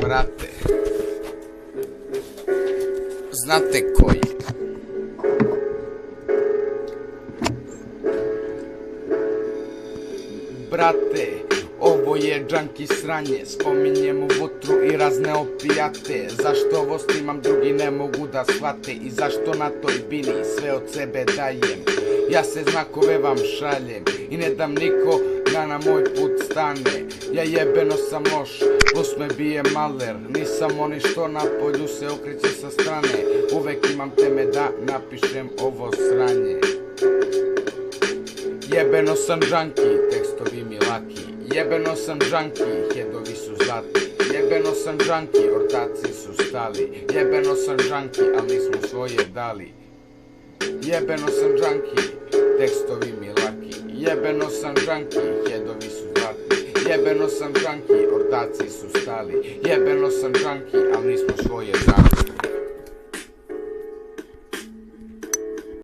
Brate, znate koji? Brate, ovo je džanki sranje, spominjem u vutru i razne opijate. Zašto ovo snimam, drugi ne mogu da shvate, i zašto na toj bini sve od sebe dajem. Ja se znakove vam šaljem i ne dam niko da na moj put stane. Ja jebeno sam loš, plus me bije maler, nisam oni što na polju se okreće sa strane. Uvek imam teme da napišem ovo sranje. Jebeno sam džanki, tekstovi mi laki. Jebeno sam džanki, headovi su zlati. Jebeno sam džanki, ortaci su stali. Jebeno sam džanki, al nismo svoje dali. Jebeno sam džanki, tekstovi mi laki. Jebeno sam džanki, headovi su zlati. Jebeno sam džanki, ortaci su stali. Jebeno sam džanki, al nismo svoje dali.